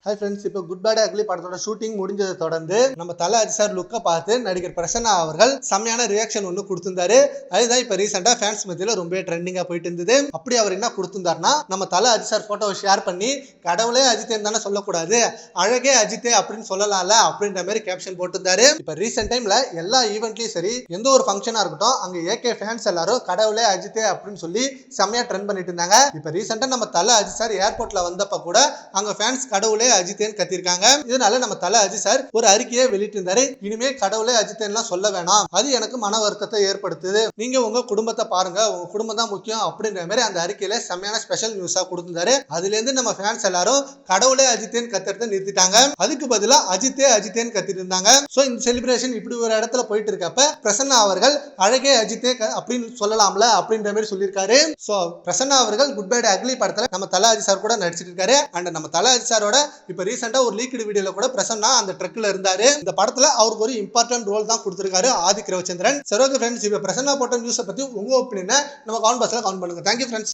Hi friends, இப்போ good bad ugly படத்தோட shooting முடிஞ்சதை தொடர்ந்து நம்ம தல அஜித் சார் லுக்கை பார்த்து நடிகர் பிரசன்னா அவர்கள் செம்மையான ரியாக்ஷன் ஒன்று கொடுத்திருந்தாரு. அதுதான் இப்போ ரீசெண்டாக ஃபேன்ஸ் மத்தியில் ரொம்ப ட்ரெண்டிங்காக போயிட்டு இருந்தது. அப்படி அவர் என்ன கொடுத்திருந்தாருன்னா, நம்ம தல அஜித் சார் போட்டோவை ஷேர் பண்ணி கடவுளே அஜித்தேன்னு தானே சொல்லக்கூடாது, அழகே அஜித்தே அப்படின்னு சொல்லலாம்ல அப்படின்ற மாதிரி கேப்ஷன் போட்டிருந்தாரு. இப்போ ரீசெண்ட் டைம்ல எல்லா ஈவெண்ட்லயும் சரி, எந்த ஒரு ஃபங்க்ஷனா இருக்கட்டும், அங்க ஏகே ஃபேன்ஸ் எல்லாரும் கடவுளே அஜித்தே அப்படின்னு சொல்லி செம்மையா ட்ரெண்ட் பண்ணிட்டு இருந்தாங்க. இப்போ ரீசெண்டா நம்ம தல அஜித் சார் ஏர்போர்ட்ல வந்தப்ப கூட அங்க ஃபேன்ஸ் கடவுளே அஜித்தேன்னு கத்திருக்காங்க. இதனால நம்ம தல அஜித் சார் ஒரு அறிக்கையை வெளியிட்டு இருந்தாரு. இனிமே கடவுளே அஜித்தேன்லாம் சொல்ல வேணாம், அது எனக்கு மன வருத்தத்தை ஏற்படுத்துது, நீங்க உங்க குடும்பத்தை பாருங்க, உங்க குடும்பம் தான் முக்கியம் அப்படின்ற மாதிரி அந்த அறிக்கையில செம்மையான ஸ்பெஷல் நியூஸா கொடுத்திருந்தாரு. அதுல இருந்து நம்ம ஃபேன்ஸ் எல்லாரும் கடவுளே அஜித்தேன்னு கத்துறதை நிறுத்திட்டாங்க. அதுக்கு பதிலா அஜித்தே அஜித்தேன்னு கத்திட்டு இருந்தாங்க. சோ இந்த செலிப்ரேஷன் இப்படி ஒரு இடத்துல போயிட்டு இருக்கப்ப பிரசன்னா அவர்கள் அழகே அஜித்தே அப்படின்னு சொல்லலாம்ல அப்படின்ற மாதிரி சொல்லியிருக்காரு. சோ பிரசன்னா அவர்கள் குட் பேட் அக்லி படத்துல நம்ம தல அஜித் சார் கூட நடிச்சிட்டு இருக்காரு. அண்ட் நம்ம தல அஜித் சாரோட இப்ப ரீசெண்டா ஒரு லீக்டு வீடியோல கூட பிரசன்னா அந்த ட்ரக்ல இருந்தாரு. இந்த படத்துல அவருக்கு ஒரு இம்பார்ட்டன்ட் ரோல் தான் கொடுத்திருக்காரு ஆதிக் ரவிச்சந்திரன். சரி, ஓகே ஃப்ரெண்ட்ஸ், இப்ப பிரசன்னா போட்ட நியூஸை பத்தி உங்க ஒப்பீனியனை நம்ம கமெண்ட் பாக்ஸ்ல கமெண்ட் பண்ணுங்க. Thank you friends.